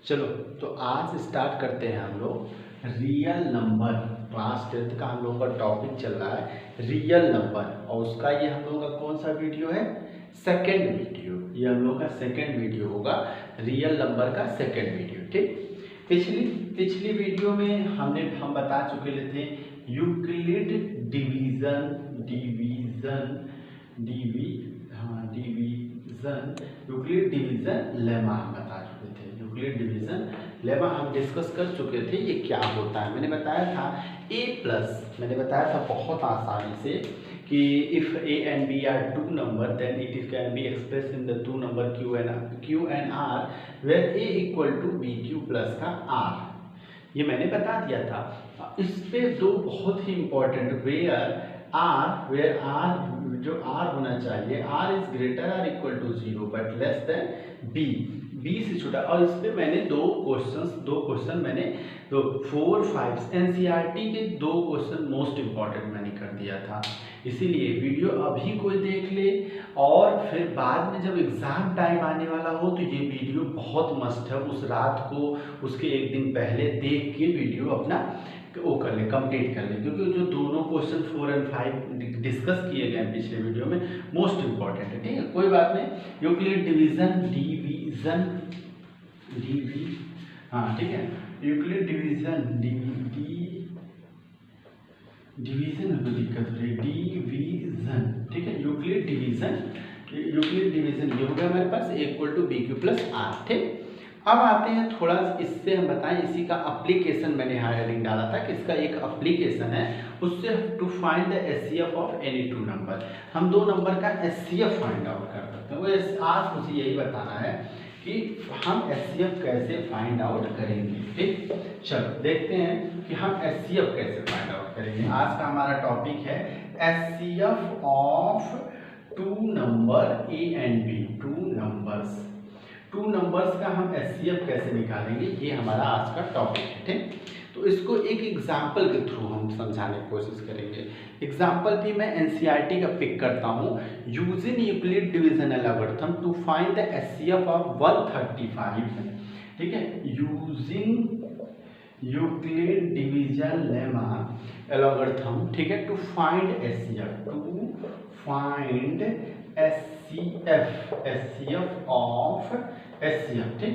चलो तो आज स्टार्ट करते हैं हम लोग रियल नंबर। क्लास 10th का हम लोगों का टॉपिक चल रहा है रियल नंबर, और उसका ये हम लोगों का कौन सा वीडियो है? Second video. ये हम लोग का सेकेंड वीडियो होगा, रियल नंबर का सेकेंड वीडियो। ठीक, पिछली वीडियो में हम बता चुके थे Euclid division Euclid division lemma हम बता चुके थे। यूक्लिड डिवीजन लेमा हम डिस्कस कर चुके थे। ये क्या होता है? मैंने बताया था मैंने बताया था बहुत आसानी से कि if a and b are two number then it can be expressed in the two number q and r where a equal to bq plus का r। ये मैंने बता दिया था। इस पे दो बहुत ही इंपॉर्टेंट वेयर आर जो आर होना चाहिए, R is greater or equal to 0 but less than B से छोटा। और इस पे मैंने दो क्वेश्चन मैंने 4, 5 एनसीईआरटी के दो क्वेश्चन मोस्ट इंपॉर्टेंट मैंने कर दिया था। इसीलिए वीडियो अभी कोई देख ले और फिर बाद में जब एग्ज़ाम टाइम आने वाला हो तो ये वीडियो बहुत मस्त है। उस रात को उसके एक दिन पहले देख के वीडियो अपना वो कर ले, कंप्लीट कर ले, क्योंकि जो दोनों क्वेश्चन 4 और 5 डिस्कस किए गए हैं पिछले वीडियो में मोस्ट इंपॉर्टेंट है। ठीक है, कोई बात नहीं। यूक्लिड डिवीजन हाँ ठीक है, यूक्लिड डिवीजन डिवीजन में तो दिक्कत हो रही है, डिवीजन। ठीक है, यूक्लिड डिवीजन ये हो गया हमारे पास equal to b q plus r. ठीक, अब आते हैं थोड़ा इससे हम बताएं, इसी का एप्लीकेशन मैंने यहाँ हेडिंग डाला था कि इसका एक एप्लीकेशन है, उससे to find the HCF of any two number. हम दो नंबर का एचसीएफ फाइंड आउट कर सकते हैं। वो आज मुझे यही बताना है कि हम एचसीएफ कैसे फाइंड आउट करेंगे। ठीक, चलो देखते हैं कि हम एचसीएफ कैसे फाइंड आउट करेंगे। आज का हमारा टॉपिक है HCF of two number A and B. Two numbers का हम एचसीएफ कैसे निकालेंगे, ये हमारा आज का टॉपिक है। ठीक, तो इसको एक एग्जाम्पल के थ्रू हम समझाने की कोशिश करेंगे। एग्जाम्पल भी मैं एनसीईआरटी का पिक करता हूँ। Using Euclid division algorithm to find the HCF of 135। ठीक है, using Euclid division lemma algorithm. ठीक है, to find HCF of HCF. ठीक,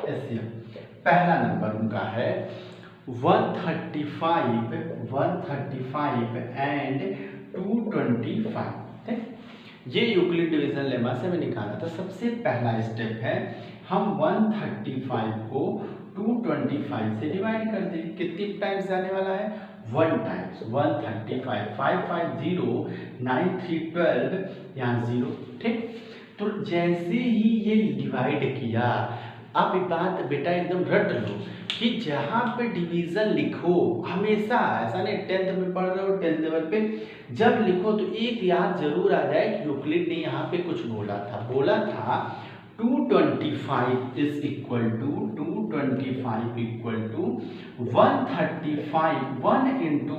एचसीएफ पहला नंबर उनका है 135 एंड 225। ठीक, ये यूक्लिड डिवीजन लेमा से मैं निकाला था। सबसे पहला स्टेप है हम 135 को 225 से डिवाइड कर दें। कितनी टाइम्स जाने वाला है? 1 टाइम्स। 135 5 5 0 9 3 12 यहाँ 0। ठीक, तो जैसे ही ये डिवाइड किया, अब बात बेटा एकदम रट लो कि जहाँ पे डिवीजन लिखो हमेशा, ऐसा नहीं 10th में पढ़ रहे हो 10th लेवल पे जब लिखो तो एक याद जरूर आ जाए कि यूक्लिड ने यहाँ पे कुछ बोला था 225 इज इक्वल टू 135 1 इंटू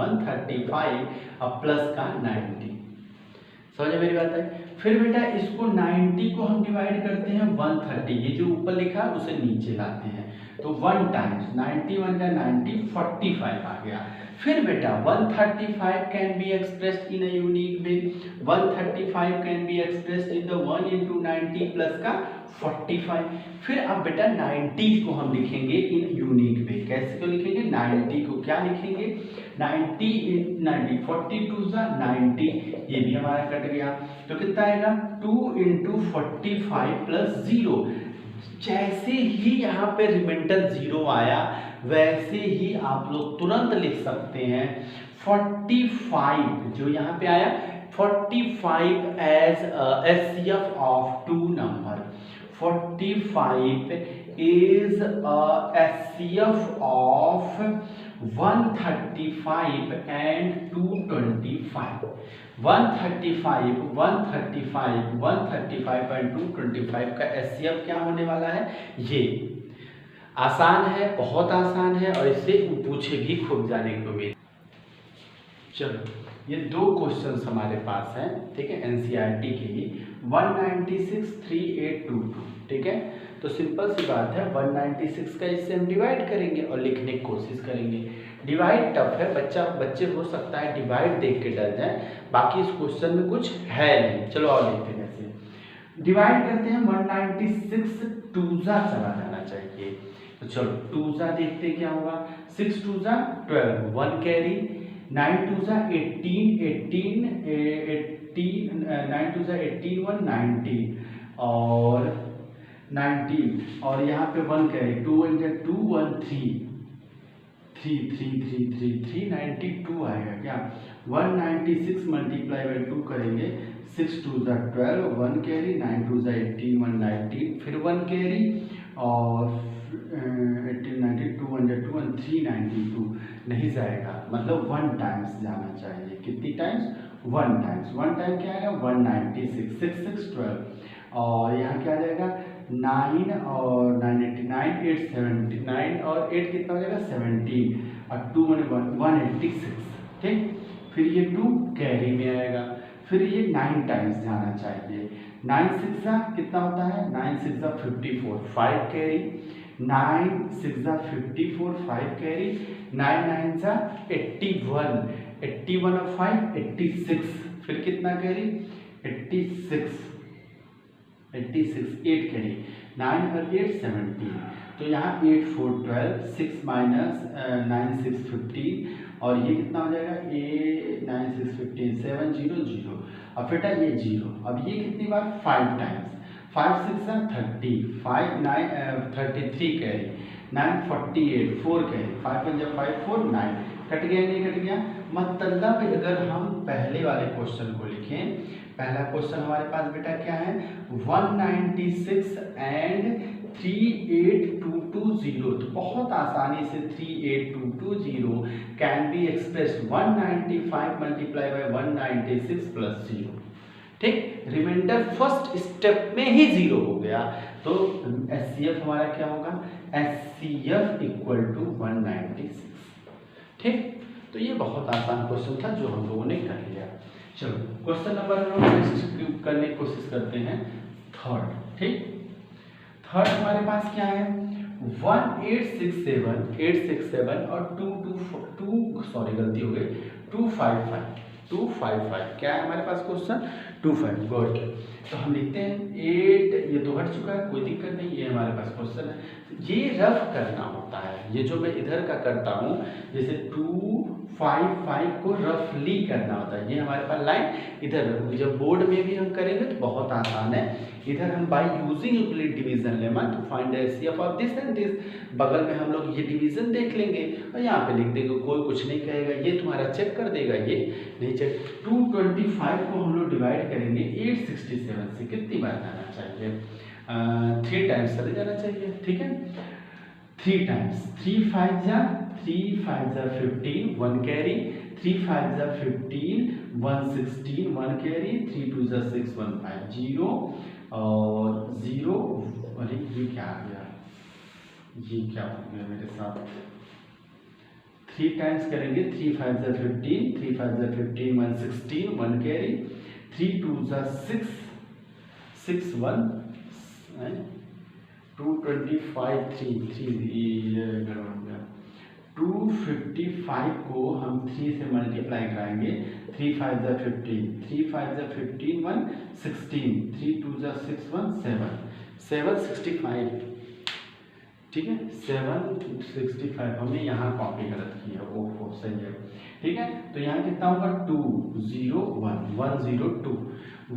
135 अब प्लस का 90। समझे मेरी बात है? फिर बेटा इसको 90 को हम डिवाइड करते हैं 130, ये जो ऊपर लिखा है उसे नीचे लाते हैं तो 1 टाइम्स 91 का 90 45 आ गया। फिर बेटा 135 can be expressed in a unique way. 135 can be expressed in the 1 into 90 plus का 45। फिर अब बेटा 90 को हम लिखेंगे इन यूनिक वे। कैसे को लिखेंगे? 90 को क्या लिखेंगे? 90 90 42 90, ये भी हमारा कट गया तो कितना आएगा? 2 इंटू 45 प्लस 0। जैसे ही यहाँ पे रिमाइंडर 0 आया वैसे ही आप लोग तुरंत लिख सकते हैं 45 जो यहाँ पे आया 45 as HCF of two number. 45 is HCF of 135 and 225। 135 and 225 का एचसीएफ क्या होने वाला है? ये आसान है, बहुत आसान है और इससे पूछे भी खूब जाने को मिले। चलो ये दो क्वेश्चंस हमारे पास हैं। ठीक है, एनसीईआरटी के लिए 196 3822। ठीक है, तो सिंपल सी बात है 196 का इससे हम डिवाइड करेंगे और लिखने की कोशिश करेंगे। डिवाइड टफ है, बच्चे हो सकता है डिवाइड देख के डर जाए, बाकी इस क्वेश्चन में कुछ है नहीं। चलो और लिखते हैं। ऐसे डिवाइड करते हैं 196 टूजा चला जाना चाहिए, तो चलो टूजा देखते क्या होगा। 6 टूजा 12, 1 कैरी, 9 टूजा 18, 9 टूजा 18, 1 19 और 19 और यहाँ पे 1 कैरी, 2 1 जा 2 1 3 92 आएगा क्या। 196 मल्टीप्लाई बाई 2 करेंगे, 6 टू जा 12, 1 कैरी, 9 टू जा 18, 1 19 फिर 1 कैरी और 18 90 2 1 जा 2 1 392 नहीं जाएगा, मतलब 1 टाइम्स जाना चाहिए। कितनी टाइम्स? 1 टाइम्स। 1 टाइम क्या आएगा? 196, 6 6 12 और यहाँ क्या आ जाएगा 9 और 989 8 79 और 8 कितना हो जाएगा 17 और 2 186। ठीक, फिर ये 2 कैरी में आएगा, फिर ये 9 टाइम्स जाना चाहिए। 9 6 जा कितना होता है? 9 6 जा 54, 5 कैरी, 9 6 जा 54, 5 कैरी, 9 9 जा 81, 81 और 5 86, फिर कितना कैरी? 86, 8 कैरी, 9 और 8 17, तो यहाँ 8 4 12, 6 माइनस 9 6 15 और ये कितना हो जाएगा 9 6 15 7 0 0 अब बेटा ये 0। अब ये कितनी बार? 5 टाइम्स, 5 6 30, 5 9 33 कैरी, 9 48, 4 कैरी, 5 1 5 4 9 कट गया नहीं कट गया। मतलब अगर हम पहले वाले क्वेश्चन को लिखें, पहला क्वेश्चन हमारे पास बेटा क्या है 196 एंड 38220, तो बहुत आसानी से 38220 can be expressed 195 multiply by 196 plus 0। ठीक, रिमाइंडर फर्स्ट स्टेप में ही 0 हो गया, तो एचसीएफ हमारा क्या होगा? HCF equal to 196। ठीक, तो ये बहुत आसान क्वेश्चन था जो हम लोगों ने कर लिया। चलो क्वेश्चन नंबर हम नेक्स्ट करने की कोशिश करते हैं, थर्ड। ठीक, थर्ड हमारे पास क्या है 867 और 255 क्या है हमारे पास क्वेश्चन 25। गुड, तो हम लिखते हैं 8, ये तो हट चुका है कोई दिक्कत नहीं, ये हमारे पास क्वेश्चन है। ये रफ करना होता है, ये जो मैं इधर का करता हूँ जैसे 255 को रफली करना होता है, ये हमारे पास लाइन इधर। जब बोर्ड में भी हम करेंगे तो बहुत आसान है, इधर हम by using Euclid division lemma to find the HCF of this and this, बगल में हम लोग ये डिवीजन देख लेंगे और यहाँ पे लिख देंगे, कोई कुछ नहीं कहेगा, ये तुम्हारा चेक कर देगा, ये नहीं चेक। 225 को हम लोग डिवाइड करेंगे 867 से, कितनी बार जाना चाहिए? 3 टाइम्स चले जाना चाहिए। ठीक है, 3 टाइम्स, 3 5 जा 15, 1 कैरी, 3 5 जा 15, 1 16, 1 कैरी, 3 2 जा 6 1 5 0 और 0। अरे ये क्या आ गया, ये क्या हो गया मेरे साथ? 3 टाइम्स करेंगे, 3 5 जा 15, 3 5 जा 15, 1 16, 1 कैरी, 3 2 जा 6 6 1 225 3 गड़बड़ हो गया। 255 को हम 3 से मल्टीप्लाई कराएंगे, 3 5 जा 15, 3 5 जा 15 1 16, 3 2 जा 6 1 7 765। ठीक है, 765 हमने यहाँ कॉपी गलत की है, वो सही है। ठीक है, तो यहाँ कितना होगा 201 102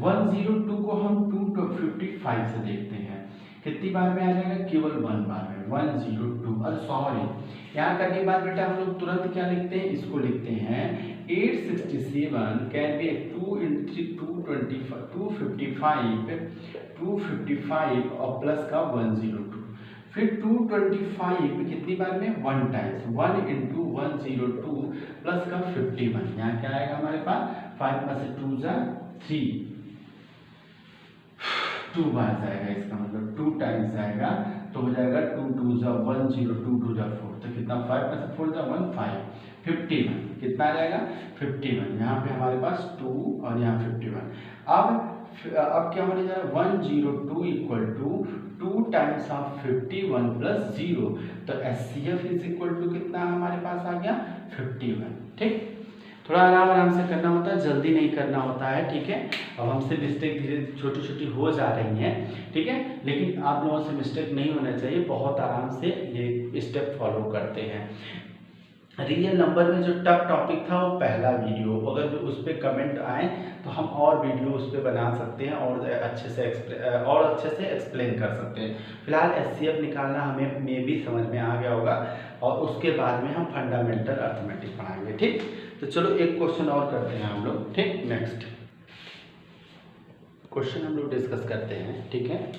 102 को हम 255 से देखते हैं, कितनी बार में आ जाएगा? केवल 1 बार में, 102। और सॉरी, यहाँ करने के बाद बेटा हम लोग तुरंत क्या लिखते हैं? इसको लिखते हैं 867 कैन बी 2 × 3 255 और प्लस का 102, फिर 225 कितनी बार में? 1 टाइम्स, 1 × 102 प्लस का 51। यहाँ क्या आएगा हमारे पास? 5 में से 2 जा 3, 2 बार जाएगा, इसका मतलब 2 टाइम्स जाएगा, तो हो जाएगा 2 2 जा 10, 2 2 जा 4, तो कितना 5 में से 4 जा 1 5, 51 कितना आ जाएगा? 51। यहाँ पे हमारे पास 2 और यहाँ 51। अब अब क्या होने जा रहा है 102 equal to 2 times of 51 plus 0, तो HCF इज इक्वल टू कितना हमारे पास आ गया 51। ठीक, थोड़ा आराम से करना होता है, जल्दी नहीं करना होता है। ठीक है, अब हमसे मिस्टेक धीरे छोटी छोटी हो जा रही हैं। ठीक है, लेकिन आप लोगों से मिस्टेक नहीं होना चाहिए, बहुत आराम से ये स्टेप फॉलो करते हैं। रियल नंबर में जो टफ टॉपिक था वो पहला वीडियो, अगर उस पर कमेंट आए तो हम और वीडियो उस पर बना सकते हैं और अच्छे से एक्सप्लेन कर सकते हैं। फिलहाल HCF निकालना हमें में भी समझ में आ गया होगा और उसके बाद में हम फंडामेंटल अर्थमेटिक पढ़ाएंगे। ठीक, तो चलो एक क्वेश्चन और करते हैं हम लोग। ठीक, नेक्स्ट क्वेश्चन हम लोग डिस्कस करते हैं। ठीक है,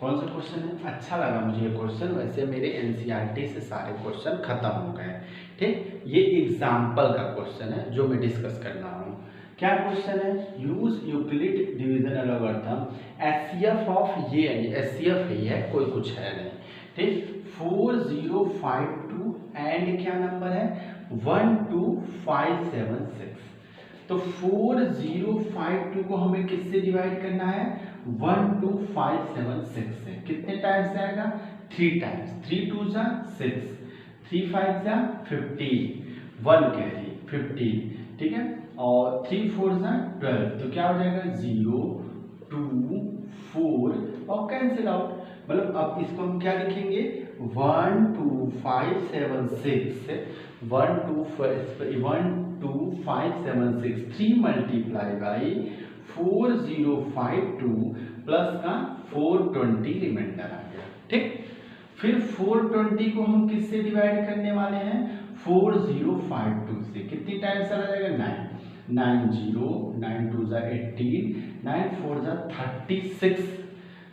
कौन सा क्वेश्चन है? अच्छा लगा मुझे ये क्वेश्चन, वैसे मेरे NCERT से सारे क्वेश्चन खत्म हो गए। ठीक, ये एग्जाम्पल का क्वेश्चन है जो मैं डिस्कस कर रहा हूँ। क्या क्वेश्चन है? Use Euclid division algorithm HCF of ये HCF है, कोई कुछ है नहीं। ठीक, 4052 एंड क्या नंबर है 12576। तो 4052 को हमें किससे डिवाइड करना है 12576 से। कितने टाइम्स आएगा 3 टाइम्स, 3 2 जा 6, 3 5 जा 15, 1 कैरी 15। ठीक है, और 3 4 जा 12, तो क्या हो जाएगा 0 2 4 और कैंसिल आउट। मतलब अब इसको हम क्या लिखेंगे 12576 12576 3 मल्टीप्लाई बाई 4052 प्लस का 420 रिमाइंडर आ गया। ठीक, फिर 420 को हम किससे डिवाइड करने वाले हैं 4052 से। कितनी टाइम्स चला जाएगा 9, 9 0, 9 2 जा 18, 9 4 जा 36,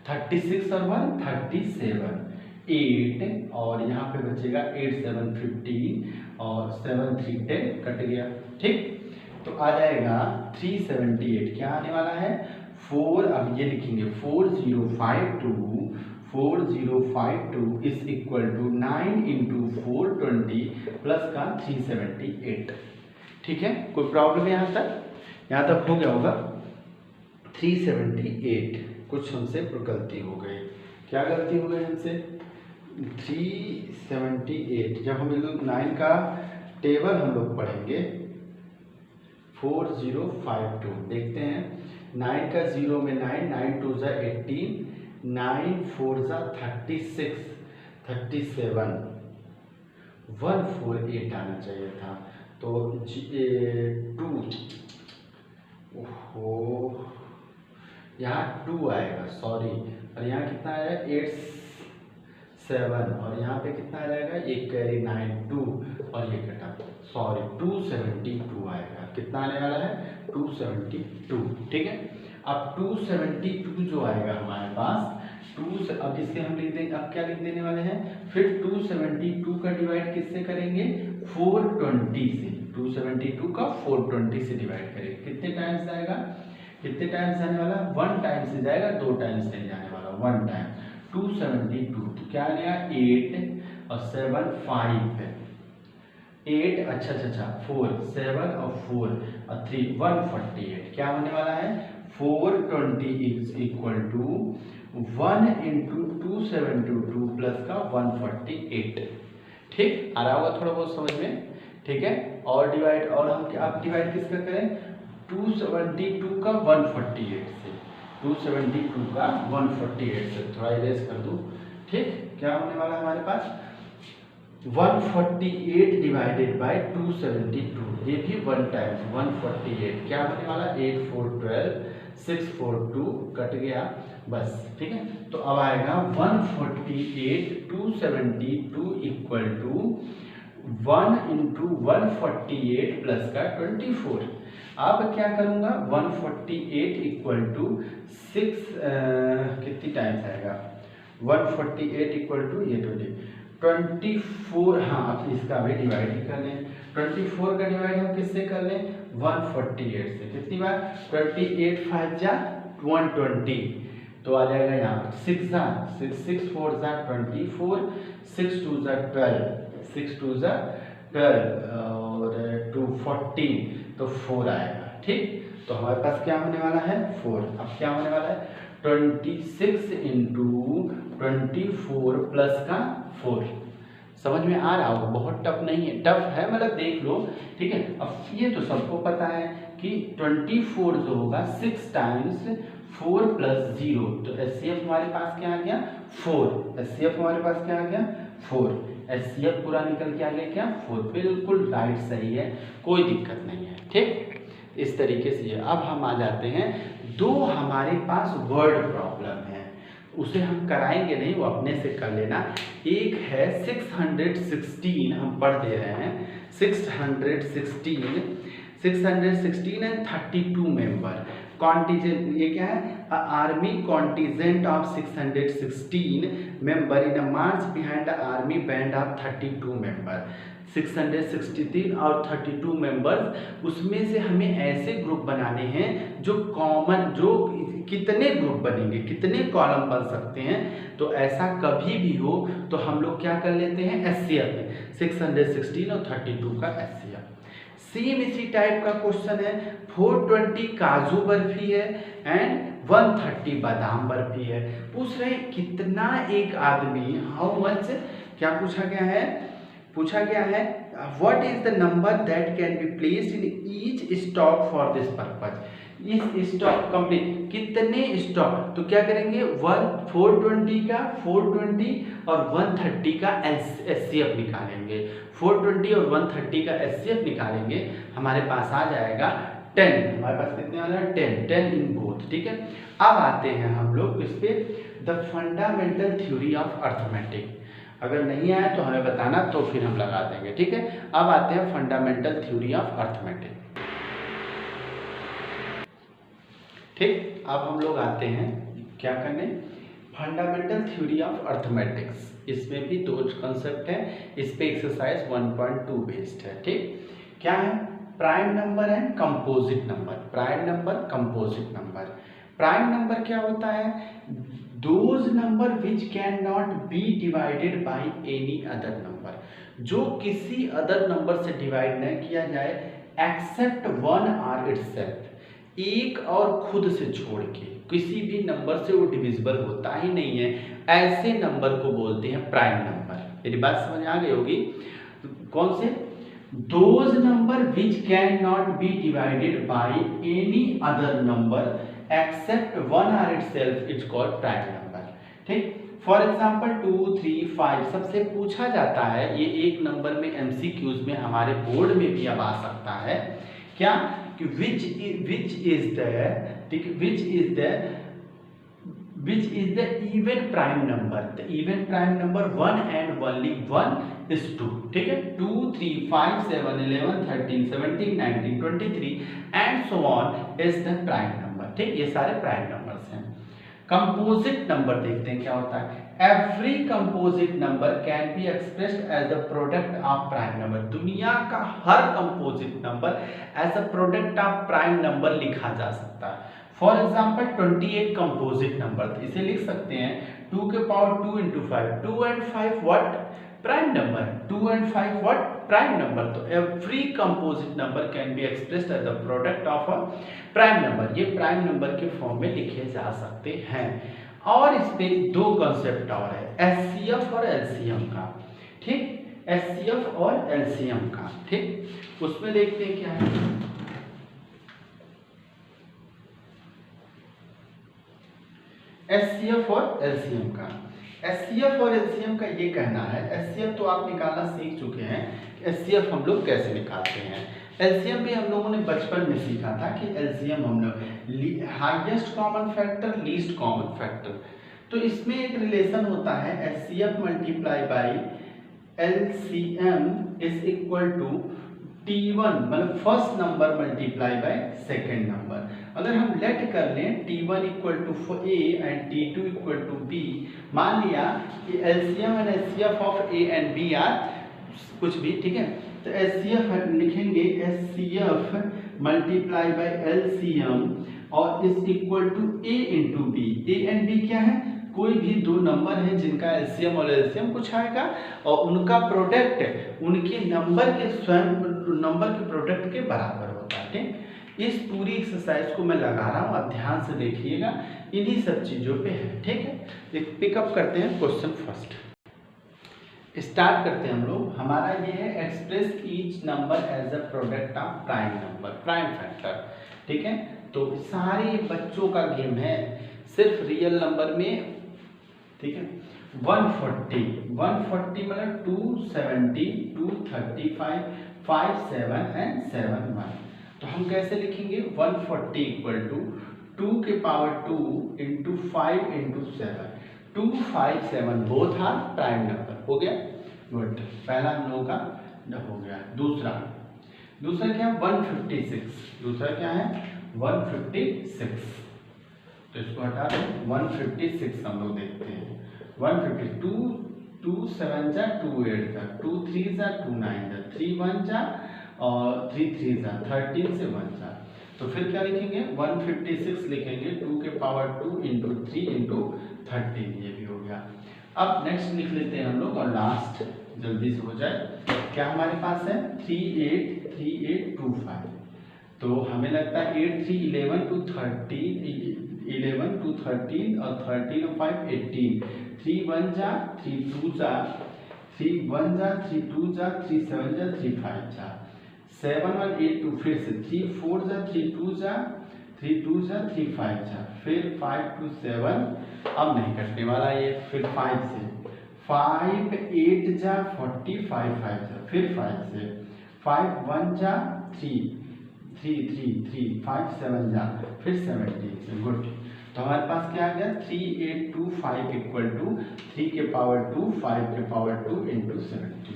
36 और 1 37, 8 और यहाँ पे बचेगा 8 7 15 और 7 3 10 कट गया। ठीक, तो आ जाएगा 378। क्या आने वाला है 4, अब ये लिखेंगे 4052 is equal to 9 into 420 plus का 378। ठीक है, कोई प्रॉब्लम यहाँ तक हो गया होगा। 378, कुछ हमसे गलती हो गई। क्या गलती हो गई हमसे 378। जब हम लोग 9 का टेबल हम लोग पढ़ेंगे 4052 देखते हैं। 9 का 0 में 9, 9 2 जा 18, 9 4 जा 36, 37, 148 आना चाहिए था, तो 2 ओहो यहाँ 2 आएगा, सॉरी। और यहाँ कितना आएगा 8 7 और यहाँ पे कितना आ जाएगा एक कैरी 9 2 और ये कटा, सॉरी 272 आएगा। कितना आने वाला है 272। ठीक है, अब 272 जो आएगा हमारे पास 2 से, अब इसके हम लिख देंगे, अब क्या लिख देने वाले हैं फिर 272 का डिवाइड किससे करेंगे 420 से। 272 का 420 से डिवाइड करेंगे, कितने टाइम्स आएगा, कितने टाइम्स आने वाला 1 टाइम से जाएगा, 2 टाइम्स नहीं जाने वाला, 1 टाइम 272। तो क्या आएगा 8 और 7 5 है 8, अच्छा 4 7 और 4 और 3 148। क्या होने वाला है 420 is equal to 1 into 272 plus का 148। ठीक, आ रहा होगा थोड़ा बहुत समझ में। ठीक है, और डिवाइड, और हम अब डिवाइड किसका करें 272 का 148 से, 272 का 148 से। थोड़ा इरेज कर दूं। ठीक, क्या होने वाला हमारे पास 148 डिवाइडेड बाय 272, ये भी 1 टाइम 148। क्या होने वाला 8 4 12, 6 4 2 कट गया बस। ठीक है, तो अब आएगा 148 272 इक्वल टू 1 इंटू 148 प्लस का 24। अब क्या करूंगा 148 इक्वल टू 6 कितनी टाइम्स आएगा 148 इक्वल टू ये 24। हाँ, अब इसका भी डिवाइड ही कर लें। 24 का डिवाइड हम किससे कर लें 148 से। कितनी बार 28 5 जा 120, तो आ जाएगा यहाँ पर 6 जा 6 4 जा 24, 6 2 जा 12, 6 2 जा 12 और 2 14, तो 4 आएगा। ठीक, तो हमारे पास क्या होने वाला है 4। अब क्या होने वाला है 26 इंटू 24 प्लस का 4। समझ में आ रहा होगा, बहुत टफ नहीं है, टफ है मतलब देख लो, ठीक है। अब ये तो सबको पता है कि 24 जो होगा 6 टाइम्स 4 प्लस 0, तो एचसीएफ हमारे पास क्या आ गया 4। एचसीएफ हमारे पास क्या आ गया 4। एचसीएफ पूरा निकल के आ गया क्या 4। बिल्कुल राइट, सही है, कोई दिक्कत नहीं है, ठीक। इस तरीके से अब हम आ जाते हैं, दो हमारे पास वर्ड प्रॉब्लम है, उसे हम कराएंगे नहीं, वो अपने से कर लेना। एक है 616, हम पढ़ दे रहे हैं 616 एंड 32 मेंबर कॉन्टीजेंट। ये क्या है army contingent of 616 member in a March behind the army band of 32 member. 663 और 32 मेंबर्स, उसमें से हमें ऐसे ग्रुप बनाने हैं जो कॉमन, जो कितने ग्रुप बनेंगे, कितने कॉलम बन सकते हैं, तो ऐसा कभी भी हो तो हम लोग क्या कर लेते हैं एचसीएफ में 616 और 32 का एचसीएफ। सेम इसी टाइप का क्वेश्चन है 420 काजू बर्फी है एंड 130 बादाम बर्फी है। पूछ रहे कितना एक आदमी, हाउ मच, क्या पूछा गया है, पूछा गया है what is the number that can be placed in each stock for this purpose. इस स्टॉक कंप्लीट कितने स्टॉक, तो क्या करेंगे 420 का 420 और 130 का एचसीएफ निकालेंगे। 420 और 130 का एचसीएफ निकालेंगे, हमारे पास आ जाएगा 10। हमारे पास कितने वाला है 10 इन बोथ, ठीक है। अब आते हैं हम लोग इस पे the fundamental theory of arithmetic. अगर नहीं आया तो हमें बताना, तो फिर हम लगा देंगे, ठीक है। अब आते हैं फंडामेंटल थ्योरी ऑफ अर्थमेटिक, ठीक। अब हम लोग आते हैं क्या करने, फंडामेंटल थ्योरी ऑफ अर्थमेटिक्स। इसमें भी दो कंसेप्ट है, इस पे एक्सरसाइज 1.2 बेस्ड है, ठीक। क्या है prime number and composite number. Prime number, composite number. Prime number क्या होता है, those number which can not be divided by any other number, जो किसी अदर नंबर से डिवाइड न किया जाए एक्सेप्ट वन आर इटसेल्फ, एक और खुद से छोड़ के किसी भी नंबर से वो डिविजिबल होता ही नहीं है, ऐसे नंबर को बोलते हैं प्राइम नंबर। मेरी बात समझ आ गई होगी। कौन से, those number which can not be divided by any other number except one or itself, it's called prime number, ठीक। फॉर एग्जाम्पल 2, 3, 5 सबसे पूछा जाता है, ये एक नंबर में एमसीक्यूज में हमारे बोर्ड में भी अब आ सकता है, क्या कि which is the even prime number, the even prime number one and only one is 2, ठीक है। 2, 3, 5, 7, 11, 13, 17, 19, 23 and so on is the prime number, ठीक। ये सारे प्राइम नंबर्स हैं। कंपोजिट नंबर देखते हैं क्या होता है। Every composite number can be expressed as a product of prime number. दुनिया का हर composite number as a product of prime number लिखा जा सकता है। फॉर एग्जाम्पल 28 कंपोजिट नंबर, इसे लिख सकते हैं 2 के power 2 into 5, 2 and 5 what prime number, 2 and 5 what prime number. तो every composite number can be expressed as a product of a prime number, ये प्राइम नंबर के फॉर्म में लिखे जा सकते हैं। और इस पे दो कंसेप्ट और है, एचसीएफ और एलसीएम का, ठीक। एचसीएफ और एलसीएम का, ठीक। उसमें देखते हैं क्या है, एचसीएफ और एलसीएम का। एचसीएफ और एलसीएम का ये कहना है, एचसीएफ तो आप निकालना सीख चुके हैं, एचसीएफ हम लोग कैसे निकालते हैं। एलसीएम भी हम लोगों ने बचपन में सीखा था कि एलसीएम हम लोग highest common factor, least common factor. तो इसमें एक रिलेशन होता है HCF multiply by LCM is equal to T1 मतलब first number multiply by second number. अगर हम लेट कर लें T1 equal to A and T2 equal to B, मान लिया कि LCM and HCF of A and B are कुछ भी, ठीक है। तो एचसीएफ लिखेंगे एचसीएफ मल्टीप्लाई बाय एलसीएम और is equal to A into B. A and B क्या है, कोई भी दो नंबर है जिनका एलसीएम और एलसीएम कुछ आएगा और उनका प्रोडक्ट उनके नंबर के स्वयं नंबर के प्रोडक्ट के बराबर होता है, ठीक। इस पूरी एक्सरसाइज को मैं लगा रहा हूँ, आप ध्यान से देखिएगा, इन्हीं सब चीज़ों पे है। ठीक है, पिकअप करते हैं क्वेश्चन फर्स्ट, स्टार्ट करते हैं हम लोग। हमारा ये है express each number as a product of prime number, prime factor. ठीक है, तो सारे बच्चों का गेम है, सिर्फ रियल नंबर में। ठीक है, 140 मतलब 270, 235, 57 एंड 71। तो हम कैसे लिखेंगे? 140 इक्वल टू 2 के power 2 into 5 into 7, 257 both are prime number. हो गया, गुड। पहला हम लोगों का हो गया। दूसरा क्या है? 156। दूसरा क्या है? 156। तो इसको हटा दें, 156 हम लोग देखते हैं। 152, 2 7 जा 2 8 जा, 2 3 जा 2 9 जा, 3 1 जा और 3 3 जा, 13 से 1 जा। तो फिर क्या लिखेंगे? 156 लिखेंगे 2 के पावर 2 इंटू 3 इंटू 13, ये भी हो गया। अब नेक्स्ट लिख लेते हैं हम लोग, और लास्ट जल्दी से हो जाए। क्या हमारे पास है? 383825। तो हमें लगता है 8 3 11 2 13, 11 2 13 और 13 और 5 18, 3 1 जा 3 2 जा, 3 1 जा 3 2 जा, 3 7 जा 3 5 जा, 7 1 8 2, फिर से 3 4 जा 3 2 जा, 3 2 जा 3 5 जा, फिर 5 2 7, अब नहीं कटने वाला ये, फिर 5 से 5 8 जा 40, 5 5 जा, फिर 5 से 5 1 जा 3 3 3 3, 5 7 जा, फिर 17 से। गुड। तो हमारे पास क्या आ गया? 3825 इक्वल टू 3 के पावर 2 5 के पावर 2 इंटू 17।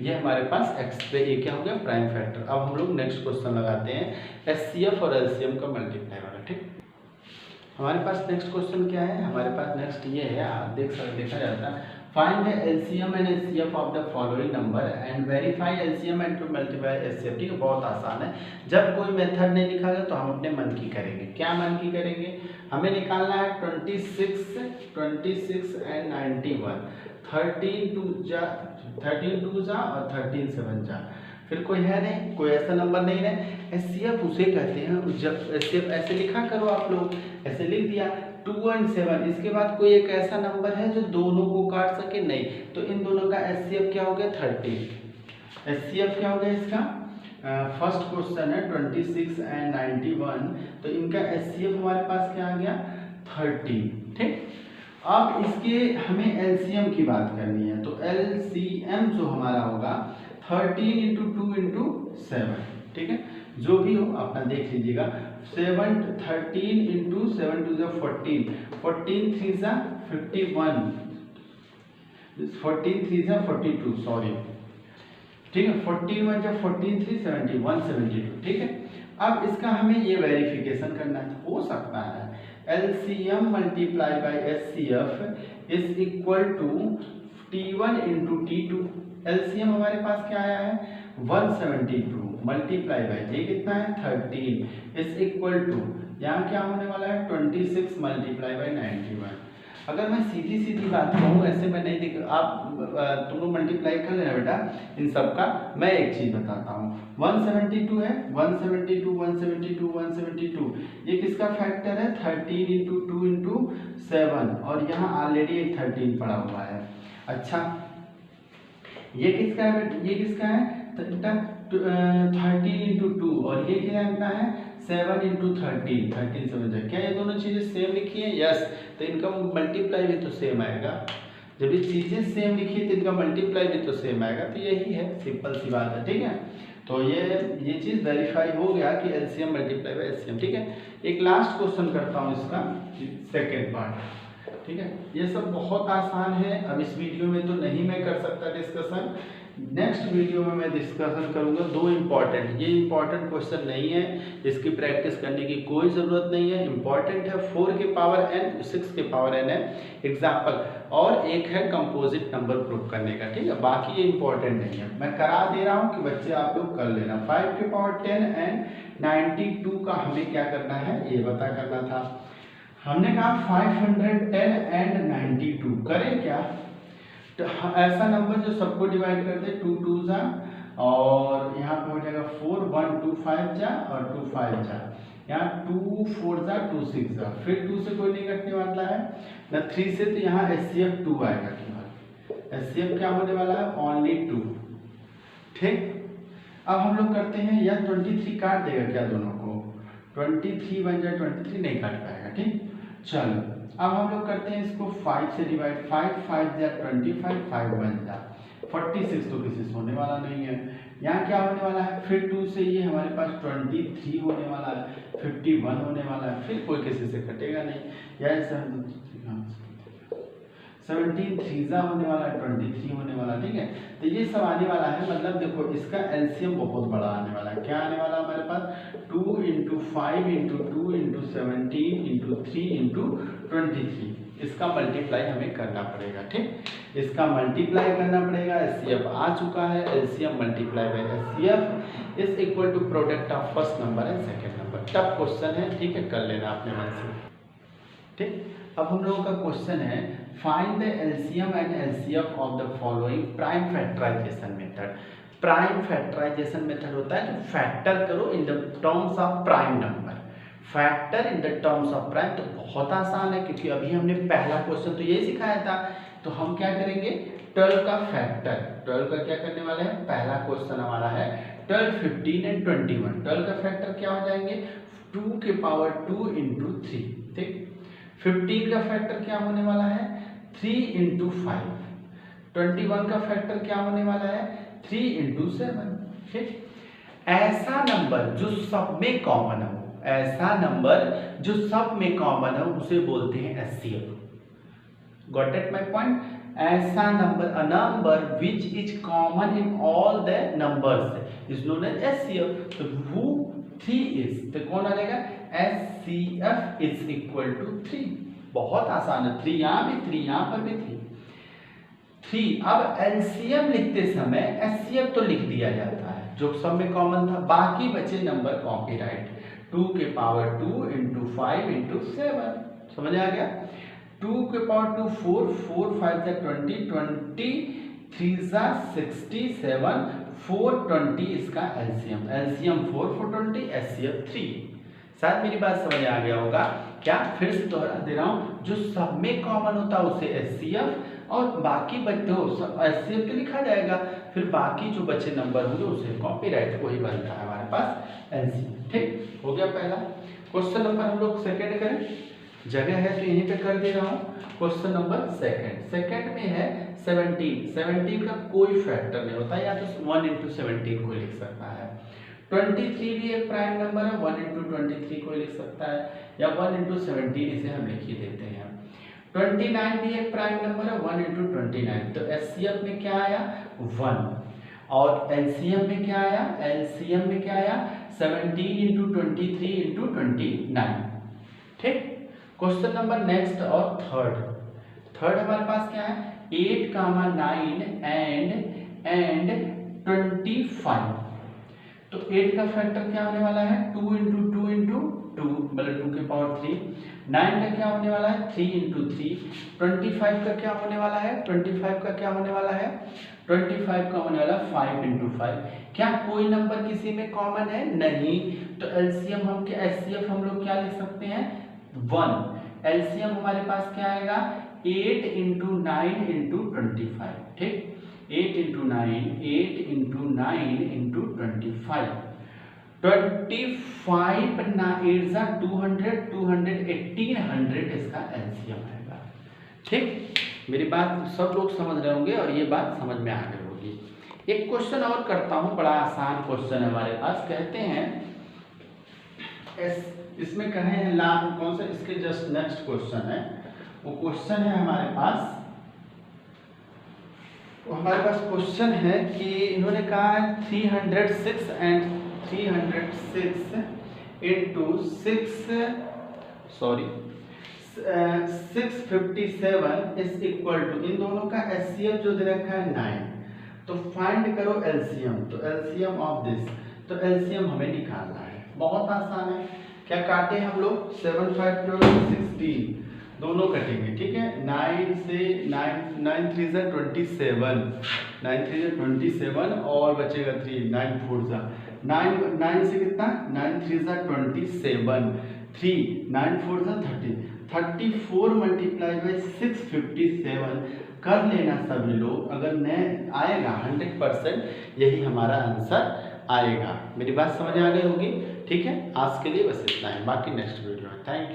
ये हमारे पास एक्स पे ये क्या हो गया? Prime factor. अब हम लोग नेक्स्ट क्वेश्चन लगाते हैं, एचसीएफ और एलसीएम का मल्टीप्लाई वाला। ठीक, हमारे पास नेक्स्ट क्वेश्चन क्या है? हमारे पास नेक्स्ट ये है, आप देखा जाता है, find the LCM and HCF of the following number and verify LCM and to multiply HCF. ठीक है, बहुत आसान है। जब कोई मेथड नहीं लिखा गया तो हम अपने मन की करेंगे। क्या मन की करेंगे? हमें निकालना है 26 एंड 91, 13 2 जा और 13 7 जा, फिर कोई है नहीं, कोई ऐसा नंबर नहीं है। एचसीएफ उसे कहते हैं, जब एचसीएफ ऐसे लिखा करो, आप लोग ऐसे लिख दिया 2 और 7, इसके बाद कोई एक ऐसा नंबर है जो दोनों को काट सके, नहीं, तो इन दोनों का एचसीएफ क्या हो गया? 13। एचसीएफ क्या हो गया इसका? फर्स्ट क्वेश्चन है 26 एंड 91, तो इनका एचसीएफ हमारे पास क्या आ गया? 13। ठीक, अब इसके हमें एलसीएम की बात करनी है, तो एलसीएम जो हमारा होगा 13 इंटू 2 इंटू 7। ठीक है, जो भी हो अपना देख लीजिएगा। 13 इंटू 7 टू 14, 14 3 जा 51, 14 3 जा 42, सॉरी। ठीक है, 14 1 जा 14 3 70, 172। ठीक है, अब इसका हमें ये वेरिफिकेशन करना है। हो सकता है LCM multiply by HCF is equal to T1 into T2। LCM हमारे पास क्या आया है? 172 मल्टीप्लाई बाय ये कितना है? 13 इज इक्वल टू, यहाँ क्या होने वाला है? 26 मल्टीप्लाई बाय 91। अगर मैं सीधी सीधी बात कहूँ, ऐसे मैं नहीं दिख, आप तुम लोग मल्टीप्लाई कर लेना बेटा इन सब का। मैं एक चीज बताता हूँ, 172 है, 172 172 172, ये किसका फैक्टर है? 13 इंटू 2 इंटू 7, और यहाँ ऑलरेडी एक 13 पड़ा हुआ है। अच्छा, ये किसका है? ये किसका है? 13 इंटू 2, और ये कितना है? 7 इंटू 13, 13 7। क्या ये दोनों चीजें सेम लिखी है? यस, तो इनका मल्टीप्लाई भी तो सेम आएगा। जब ये चीजें सेम लिखी है तो इनका मल्टीप्लाई भी तो सेम आएगा, तो यही है, सिंपल सी बात है। ठीक है, तो ये चीज वेरीफाई हो गया कि एलसीएम मल्टीप्लाई बाय एचसीएम। ठीक है, एक लास्ट क्वेश्चन करता हूँ इसका, सेकेंड पार्ट। ठीक है, ये सब बहुत आसान है। अब इस वीडियो में तो नहीं मैं कर सकता डिस्कशन, नेक्स्ट वीडियो में मैं डिस्कशन करूंगा। दो इम्पॉर्टेंट, ये इम्पॉर्टेंट क्वेश्चन नहीं है, इसकी प्रैक्टिस करने की कोई ज़रूरत नहीं है। इम्पॉर्टेंट है 4 के पावर n 6 के पावर n है एग्जाम्पल, और एक है कंपोजिट नंबर प्रूफ करने का। ठीक है, बाकी ये इम्पॉर्टेंट नहीं है, मैं करा दे रहा हूँ कि बच्चे आप लोग कर लेना। 5 के पावर 10 एंड 92 का हमें क्या करना है ये पता करना था। हमने कहा 510 एंड 92 करें क्या? तो ऐसा नंबर जो सबको डिवाइड कर दे, 2 2 जा और यहाँ पे हो जाएगा 4 1 2 5 जा और 2 5 जा, यहाँ 2 4 जा 2 6 जा, फिर 2 से कोई नहीं कटने वाला है ना, 3 से, तो यहाँ HCF 2 आएगा केवल। HCF क्या होने वाला है? ओनली 2। ठीक, अब हम लोग करते हैं, या 23 काट देगा क्या दोनों को? 23 बन जाए 23 नहीं काट पाएगा। ठीक, चलो अब हम लोग करते हैं इसको 5 से डिवाइड, 5 5 जा 25, 5 बन जा 46, तो किसी से होने वाला नहीं है। यहाँ क्या होने वाला है? फिर 2 से ये हमारे पास 23 होने वाला है, 51 होने वाला है, फिर कोई किसी से कटेगा नहीं। या 17 3 होने वाला है, 23 होने वाला। ठीक है, तो ये सब आने वाला है, मतलब देखो इसका एलसीएम बहुत बड़ा आने वाला है। क्या आने वाला है हमारे पास? 2 × 5 × 2 × 17 × 3 × 23, इसका मल्टीप्लाई हमें करना पड़ेगा। ठीक, इसका मल्टीप्लाई करना पड़ेगा। एचसीएफ आ चुका है, LCM multiply by HCF is equal to product of first number and second number. Tough question है, ठीक है, कर लेना अपने मन से। ठीक, अब हम लोगों का क्वेश्चन है, find the LCM and LCF of the following prime factorisation method. Prime factorisation method होता है जो फैक्टर करो in the terms of prime number. Factor in the terms of prime तो बहुत आसान है, क्योंकि अभी हमने पहला क्वेश्चन तो यही सिखाया था। तो हम क्या करेंगे? 12 का फैक्टर, 12 का क्या करने वाले हैं? पहला क्वेश्चन हमारा है 12 15 एंड 21। 12 का फैक्टर क्या हो जाएंगे? 2 की पावर 2 × 3। ठीक, 15 का फैक्टर क्या होने वाला है? 3 × 5। 21 का फैक्टर क्या होने वाला है? 3 × 7। ठीक, ऐसा नंबर जो सब में कॉमन हो, ऐसा नंबर जो सब में कॉमन हो, उसे बोलते हैं HCF. Got it my point? ऐसा number, a number which is common in all the numbers is known as HCF. तो वो 3 इज, तो कौन आ जाएगा? HCF is equal to 3। बहुत आसान है, 3 यहाँ भी 3, यहाँ पर भी 3। अब एलसीएम लिखते समय एचसीएफ तो लिख दिया जाता है जो सब में कॉमन था, बाकी बचे नंबर कॉपीराइट। 2 की पावर 2 × 5 × 7, समझ आ गया? 2 की पावर 2 4, 4 5 जा 20, 23 जा 67, 4 20 इसका एलसीएम। LCM 4 4 20, HCF 3। शायद मेरी बात समझ आ गया होगा। क्या, फिर से दोहरा दे रहा हूँ, जो सब में कॉमन होता है उसे एचसीएफ, और बाकी बचे एचसीएफ तो लिखा जाएगा, फिर बाकी जो बचे नंबर होंगे उसे कॉपीराइट, वही बनता है हमारे पास एलसीएम। ठीक, हो गया पहला क्वेश्चन। नंबर हम लोग सेकंड करें, जगह है तो यहीं पे कर दे रहा हूँ। क्वेश्चन नंबर सेकंड में है 17। 17 का कोई फैक्टर नहीं होता, या तो 1 × 17 को लिख सकता है। 23 भी एक प्राइम नंबर है, 1 × 23 को लिख सकता है, या 1 × 17 इसे हम लिख ही देते हैं। 29 भी एक प्राइम नंबर है, 1 × 29। तो एचसीएफ में क्या आया? 1। और एलसीएम में क्या आया? एलसीएम में क्या आया? 17 × 23 × 29। ठीक, क्वेश्चन नंबर नेक्स्ट और थर्ड हमारे पास क्या है? 8, 9 एंड 25। तो 8 का फैक्टर क्या होने वाला है? 2 × 2 × 2, मतलब 2 की पावर 3। 9 का क्या होने वाला है? 3 × 3। 25 का क्या होने वाला है? 25 का क्या होने वाला है? 25 का होने वाला 5 × 5। क्या कोई नंबर किसी में कॉमन है? नहीं। तो एलसीएम हम क्या, एचसीएफ हम लोग क्या लिख सकते हैं? 1। एलसीएम हमारे पास क्या आएगा? 8 × 9 × 25। ठीक, 8 × 9 × 25। 25 ना 8 जा 200, 1800 इसका एलसीएम आएगा। ठीक, मेरी बात सब लोग समझ रहे होंगे और ये बात समझ में आ गई होगी। एक क्वेश्चन और करता हूँ, बड़ा आसान क्वेश्चन है हमारे पास। कहते हैं इसमें कहें कौन सा, इसके जस्ट नेक्स्ट क्वेश्चन है, वो क्वेश्चन है हमारे पास। क्वेश्चन है कि इन्होंने कहा है 306 × 657 इज इक्वल टू, इन दोनों का एचसीएफ जो दे रखा है 9। तो फाइंड करो एलसीएम। तो एलसीएम ऑफ दिस, तो एलसीएम हमें निकालना है, बहुत आसान है। क्या काटे हम लोग? 7 5 12 16, दोनों कटेंगे, ठीक है। 9 से 9 3 ज़ा 27, 9 3 ज़ा 27 और बचेगा 3, 9 4 ज़ा 9 से कितना, 9 3 ज़ा 27, 3 9 4 ज़ा 30, 34 मल्टीप्लाई बाई 657 कर लेना सभी लोग। अगर नहीं आएगा 100% यही हमारा आंसर आएगा। मेरी बात समझ आ गई होगी, ठीक है। आज के लिए बस इतना ही, बाकी नेक्स्ट वीडियो में। Thank you.